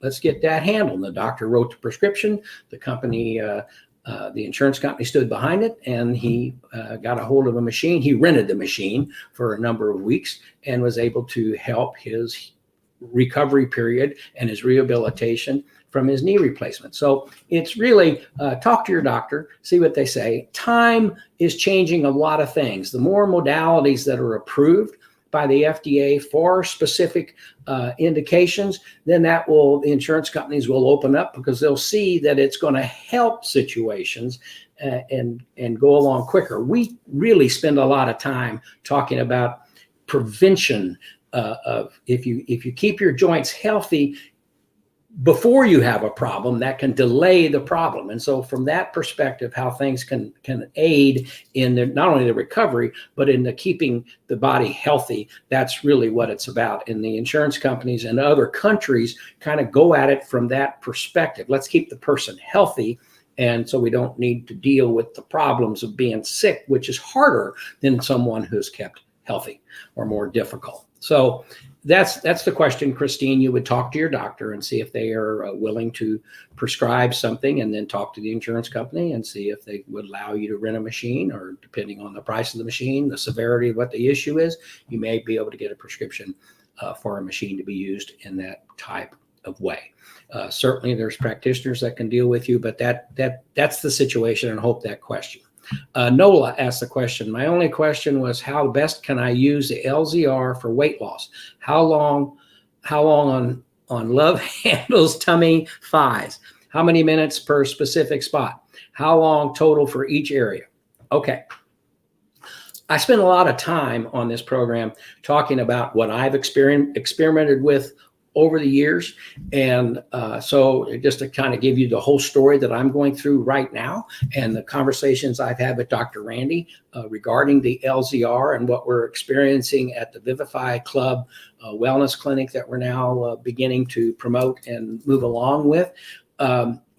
let's get that handled. And the doctor wrote the prescription. The company, the insurance company stood behind it, and he got a hold of a machine. He rented the machine for a number of weeks and was able to help his recovery period and his rehabilitation from his knee replacement. So it's really talk to your doctor, see what they say. Time is changing a lot of things. The more modalities that are approved by the FDA for specific indications, then the insurance companies will open up, because they'll see that it's going to help situations and go along quicker. We really spend a lot of time talking about prevention of if you keep your joints healthy before you have a problem, that can delay the problem. And so from that perspective, how things can aid in not only the recovery, but in the keeping the body healthy, that's really what it's about. And the insurance companies and other countries kind of go at it from that perspective. Let's keep the person healthy, and so we don't need to deal with the problems of being sick, which is harder than someone who's kept healthy or more difficult. So that's the question, Christine. You would talk to your doctor and see if they are willing to prescribe something, and then talk to the insurance company and see if they would allow you to rent a machine, or depending on the price of the machine, the severity of what the issue is, you may be able to get a prescription for a machine to be used in that type of way. Certainly there's practitioners that can deal with you, but that's the situation, and hope that question. Nola asked the question, my only question was, how best can I use the LZR for weight loss? How long on love handles, tummy, thighs? How many minutes per specific spot? How long total for each area? Okay. I spent a lot of time on this program talking about what I've experimented with over the years. And so just to kind of give you the whole story that I'm going through right now, and the conversations I've had with Dr. Randy regarding the LZR and what we're experiencing at the Vivify Club Wellness Clinic that we're now beginning to promote and move along with.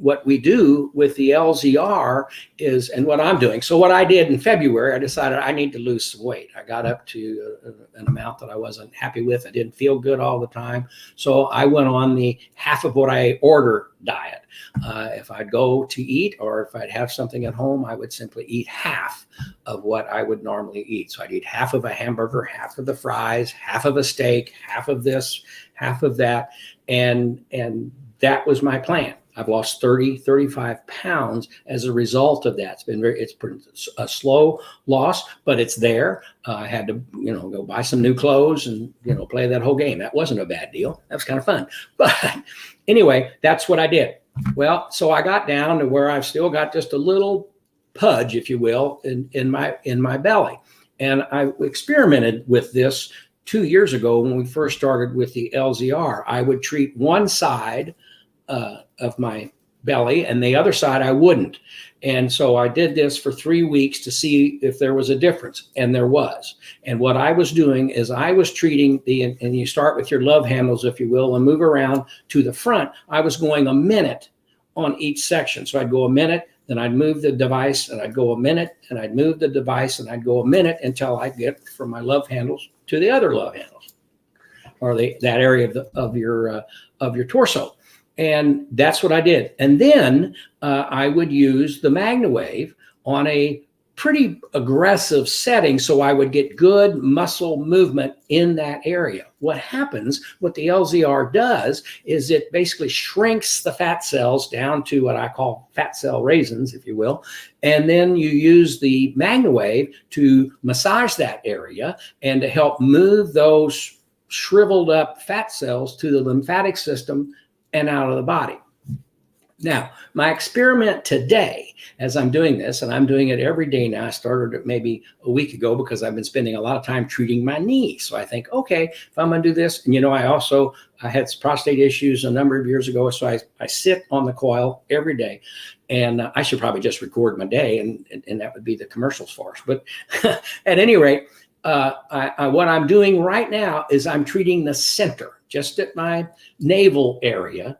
What we do with the LZR is, and what I'm doing. So what I did in February, I decided I need to lose some weight. I got up to an amount that I wasn't happy with. I didn't feel good all the time. So I went on the half of what I order diet. If I'd go to eat, or if I'd have something at home, I would simply eat half of what I would normally eat. So I'd eat half of a hamburger, half of the fries, half of a steak, half of this, half of that. And that was my plan. I've lost 35 pounds as a result of that. It's a slow loss, but it's there. I had to, go buy some new clothes and, play that whole game. That wasn't a bad deal. That was kind of fun. But anyway, that's what I did. Well, so I got down to where I've still got just a little pudge, if you will, in my belly. And I experimented with this 2 years ago when we first started with the LZR. I would treat one side of my belly, and the other side I wouldn't. And so I did this for 3 weeks to see if there was a difference, and there was. And what I was doing is I was treating and you start with your love handles, if you will, and move around to the front. I was going a minute on each section. So I'd go a minute, then I'd move the device, and I'd go a minute, and I'd move the device, and I'd go a minute until I get from my love handles to the other love handles, or that area of your torso. And that's what I did. And then I would use the MagnaWave on a pretty aggressive setting, so I would get good muscle movement in that area. What the LZR does is it basically shrinks the fat cells down to what I call fat cell raisins, if you will. And then you use the MagnaWave to massage that area and to help move those shriveled up fat cells to the lymphatic system and out of the body. Now, my experiment today, as I'm doing this, and I'm doing it every day now, I started it maybe a week ago because I've been spending a lot of time treating my knee. So I think, okay, if I'm going to do this, and I had prostate issues a number of years ago, so I sit on the coil every day. And I should probably just record my day, and that would be the commercials for us. But at any rate, what I'm doing right now is I'm treating the center, just at my navel area.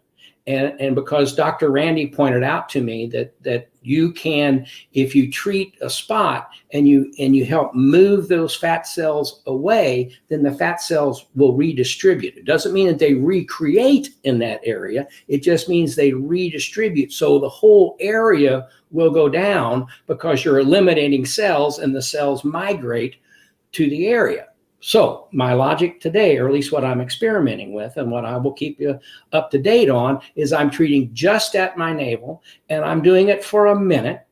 And because Dr. Randy pointed out to me that you can, if you treat a spot and you help move those fat cells away, then the fat cells will redistribute. It doesn't mean that they recreate in that area. It just means they redistribute. So the whole area will go down because you're eliminating cells and the cells migrate to the area. So my logic today, or at least what I'm experimenting with and what I will keep you up to date on, is I'm treating just at my navel and I'm doing it for a minute.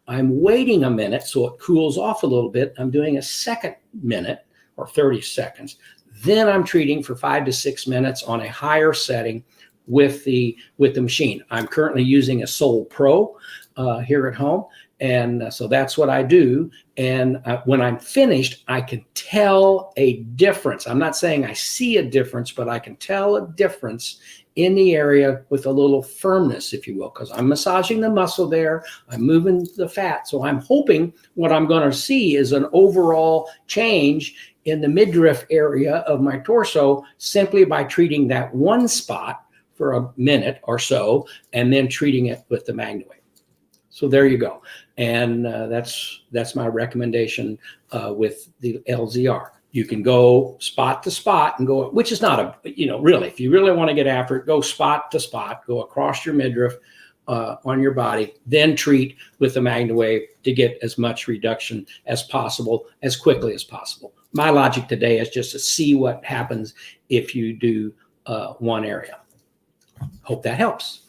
I'm waiting a minute so it cools off a little bit. I'm doing a second minute or 30 seconds. Then I'm treating for 5 to 6 minutes on a higher setting with the machine. I'm currently using a Sol Pro here at home. And so that's what I do. And when I'm finished, I can tell a difference. I'm not saying I see a difference, but I can tell a difference in the area with a little firmness, if you will, because I'm massaging the muscle there. I'm moving the fat. So I'm hoping what I'm going to see is an overall change in the midriff area of my torso simply by treating that one spot for a minute or so and then treating it with the MagnaWave. So there you go. And that's my recommendation with the LZR. You can go spot to spot and go, which is not really, if you really want to get after it, go spot to spot, go across your midriff on your body, then treat with the MagnaWave to get as much reduction as possible, as quickly as possible. My logic today is just to see what happens if you do one area. Hope that helps.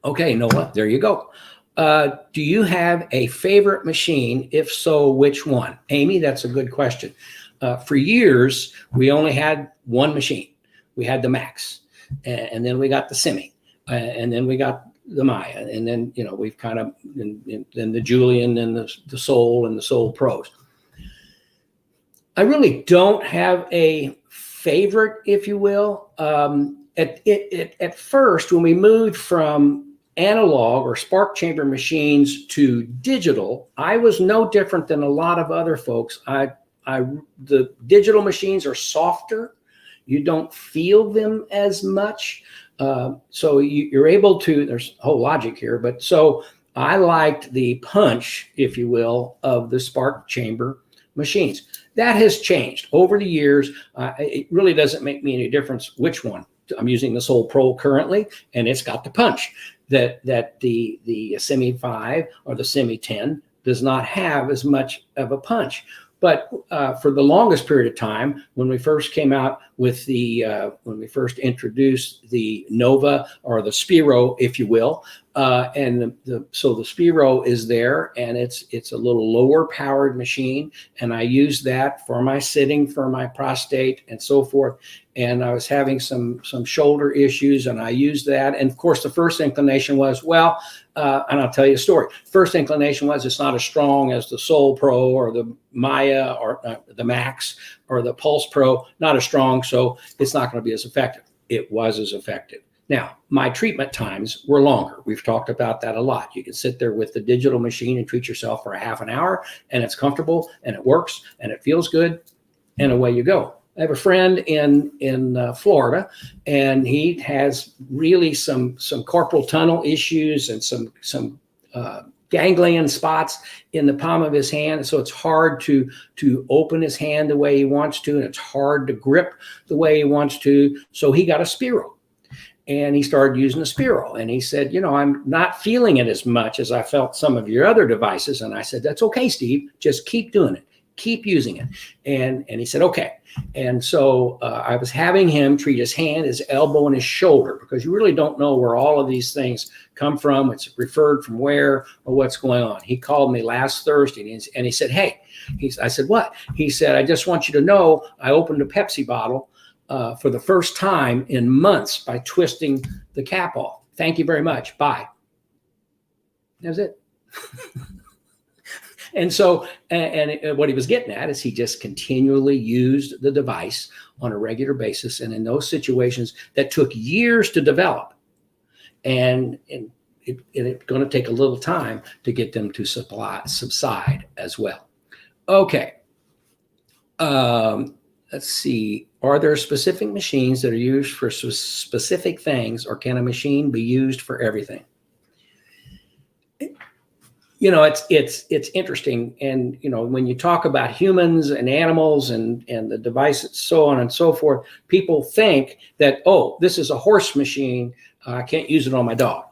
Okay, Noah, there you go. Do you have a favorite machine? If so, which one? Amy, that's a good question. For years, we only had one machine. We had the Max, and then we got the Semi, and then we got the Maya, and then we've kind of then the Julian and the Sol and the Sol Pros. I really don't have a favorite, if you will. At first, when we moved from analog or spark chamber machines to digital, I was no different than a lot of other folks. The digital machines are softer. You don't feel them as much. So you're able to, there's a whole logic here, but so I liked the punch, if you will, of the spark chamber machines. That has changed over the years. It really doesn't make me any difference which one. I'm using the Sol Pro currently, and it's got the punch that the Semi 5 or the Semi 10 does not have as much of a punch. But for the longest period of time, when we first came out with when we first introduced the Nova or the Spiro, if you will, and so the Spiro is there, and it's a little lower powered machine, and I use that for my sitting, for my prostate, and so forth. And I was having some shoulder issues, and I used that. And of course, the first inclination was, well, and I'll tell you a story. First inclination was it's not as strong as the Sol Pro or the Maya or the Max or the Pulse Pro, not as strong, so it's not going to be as effective. It was as effective. Now, my treatment times were longer. We've talked about that a lot. You can sit there with the digital machine and treat yourself for a half an hour, and it's comfortable, and it works, and it feels good, and away you go. I have a friend in Florida, and he has really some carpal tunnel issues and some ganglion spots in the palm of his hand. So it's hard to open his hand the way he wants to, and it's hard to grip the way he wants to. So he got a Spiro, and he started using a Spiro. And he said, I'm not feeling it as much as I felt some of your other devices. And I said, that's okay, Steve. Just keep doing it. Keep using it. And he said, okay. And so I was having him treat his hand, his elbow, and his shoulder, because you really don't know where all of these things come from. It's referred from where or what's going on. He called me last Thursday, and he said, hey, I said, what? He said, I just want you to know I opened a Pepsi bottle for the first time in months by twisting the cap off. Thank you very much. Bye. That was it. And so, and what he was getting at is he just continually used the device on a regular basis. And in those situations that took years to develop, and it's going to take a little time to get them to subside as well. Okay. let's see. Are there specific machines that are used for specific things, or can a machine be used for everything? You know, it's interesting. And, you know, when you talk about humans and animals and the devices, so on and so forth, people think that, oh, this is a horse machine. I can't use it on my dog.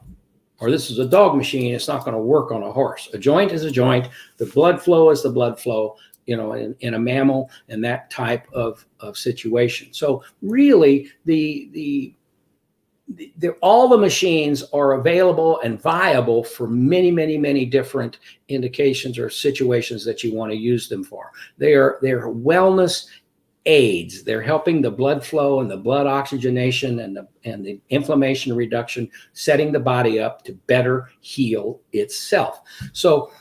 Or this is a dog machine. It's not going to work on a horse. A joint is a joint. The blood flow is the blood flow, you know, in a mammal and that type of situation. So really all the machines are available and viable for many, many, many different indications or situations that you want to use them for. They're wellness aids. They're helping the blood flow and the blood oxygenation and the inflammation reduction, setting the body up to better heal itself. So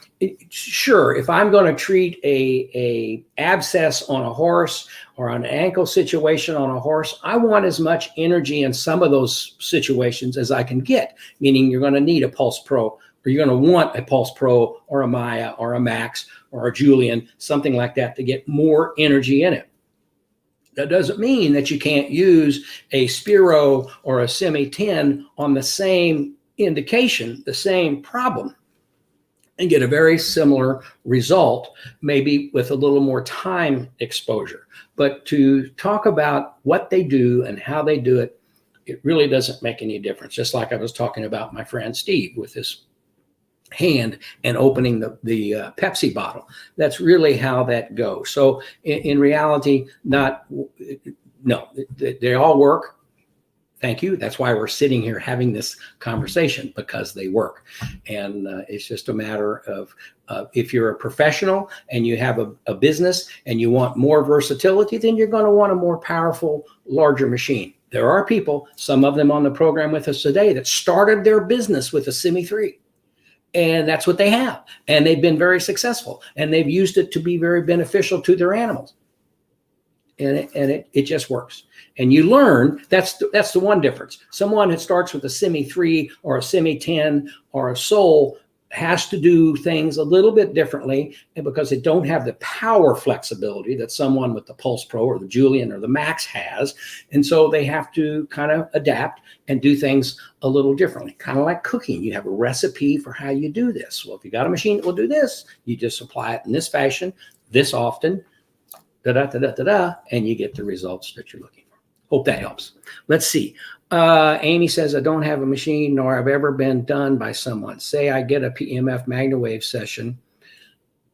sure, if I'm going to treat a abscess on a horse or an ankle situation on a horse, I want as much energy in some of those situations as I can get, meaning you're going to need a Pulse Pro, or you're going to want a Pulse Pro or a Maya or a Max or a Julian, something like that, to get more energy in it. That doesn't mean that you can't use a Spiro or a Semi 10 on the same indication, the same problem, and get a very similar result, maybe with a little more time exposure. But to talk about what they do and how they do it, it really doesn't make any difference. Just like I was talking about my friend Steve with his hand and opening the Pepsi bottle. That's really how that goes. So in reality, no, they all work. Thank you. That's why we're sitting here having this conversation, because they work. And it's just a matter of if you're a professional and you have a business and you want more versatility, then you're going to want a more powerful, larger machine. There are people, some of them on the program with us today, that started their business with a Semi 3. And that's what they have. And they've been very successful. And they've used it to be very beneficial to their animals. And it just works. And you learn, that's the one difference. Someone that starts with a Semi 3 or a Semi 10 or a Soul has to do things a little bit differently, and because they don't have the power flexibility that someone with the Pulse Pro or the Julian or the Max has. And so they have to kind of adapt and do things a little differently. Kind of like cooking. You have a recipe for how you do this. Well, if you got a machine that will do this, you just apply it in this fashion, this often, and you get the results that you're looking for. Hope that helps. Let's see. Amy says, I don't have a machine, nor I've ever been done by someone. Say I get a PEMF MagnaWave session.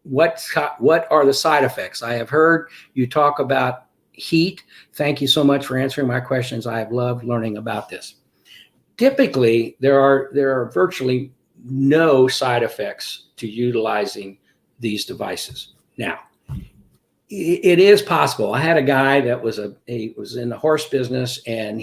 What are the side effects? I have heard you talk about heat. Thank you so much for answering my questions. I have loved learning about this. Typically, there are virtually no side effects to utilizing these devices. Now, it is possible. I had a guy that was in the horse business, and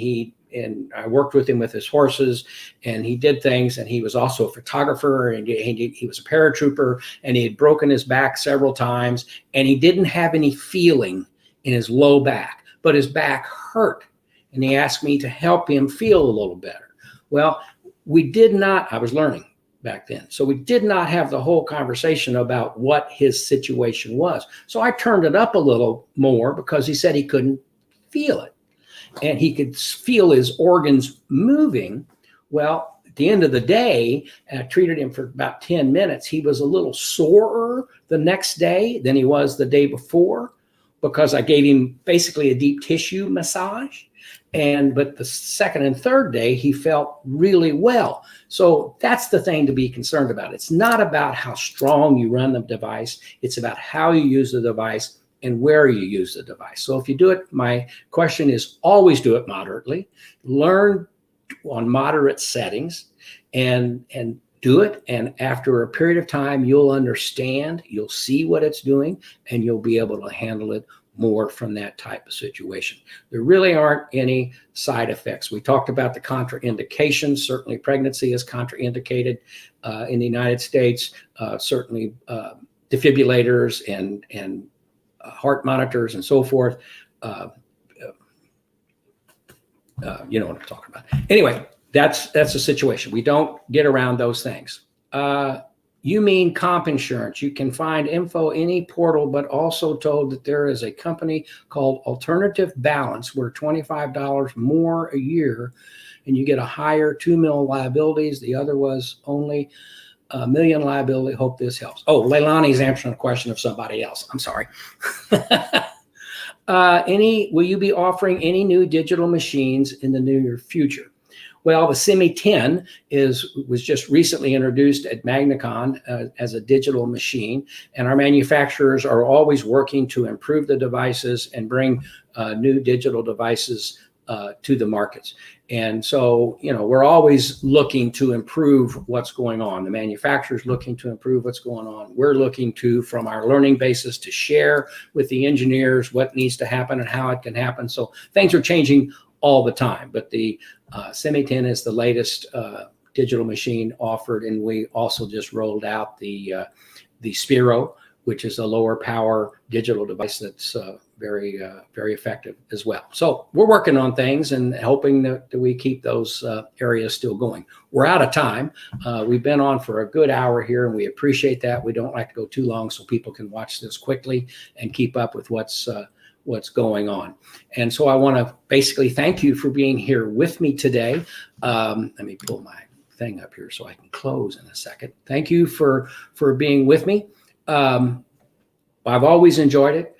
I worked with him with his horses, and he did things, and he was also a photographer, and he was a paratrooper, and he had broken his back several times, and he didn't have any feeling in his low back, but his back hurt, and he asked me to help him feel a little better. Well, I was learning back then. So we did not have the whole conversation about what his situation was. So I turned it up a little more, because he said he couldn't feel it. And he could feel his organs moving. Well, at the end of the day, I treated him for about 10 minutes. He was a little sorer the next day than he was the day before, because I gave him basically a deep tissue massage. But the second and third day, he felt really well. So that's the thing to be concerned about. It's not about how strong you run the device. It's about how you use the device and where you use the device. So if you do it, my question is always do it moderately. Learn on moderate settings and do it. And after a period of time, you'll understand, you'll see what it's doing, and you'll be able to handle it more from that type of situation. There really aren't any side effects. We talked about the contraindications. Certainly pregnancy is contraindicated in the United States. Certainly defibrillators and heart monitors and so forth. You know what I'm talking about. Anyway, that's the situation. We don't get around those things. You mean comp insurance. You can find info any portal, but also told that there is a company called Alternative Balance where $25 more a year and you get a higher 2 mil liabilities. The other was only a million liability. Hope this helps. Oh, Leilani's answering a question of somebody else. I'm sorry. Will you be offering any new digital machines in the near future? Well, the Semi 10 was just recently introduced at MagnaCon as a digital machine, and our manufacturers are always working to improve the devices and bring new digital devices to the markets. And so, we're always looking to improve what's going on. The manufacturer's looking to improve what's going on. We're looking to, from our learning basis, to share with the engineers what needs to happen and how it can happen. So things are changing all the time, but the Semi 10 is the latest digital machine offered, and we also just rolled out the Spiro, which is a lower power digital device that's very effective as well. So we're working on things and hoping that we keep those areas still going. We're out of time. We've been on for a good hour here, and we appreciate that. We don't like to go too long so people can watch this quickly and keep up with what's going on. And so I want to basically thank you for being here with me today. Let me pull my thing up here so I can close in a second. Thank you for being with me. I've always enjoyed it.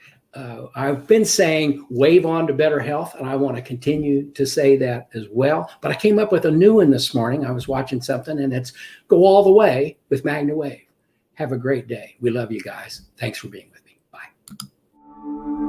I've been saying wave on to better health, and I want to continue to say that as well. But I came up with a new one this morning. I was watching something, and it's go all the way with MagnaWave. Have a great day. We love you guys. Thanks for being with me. Bye.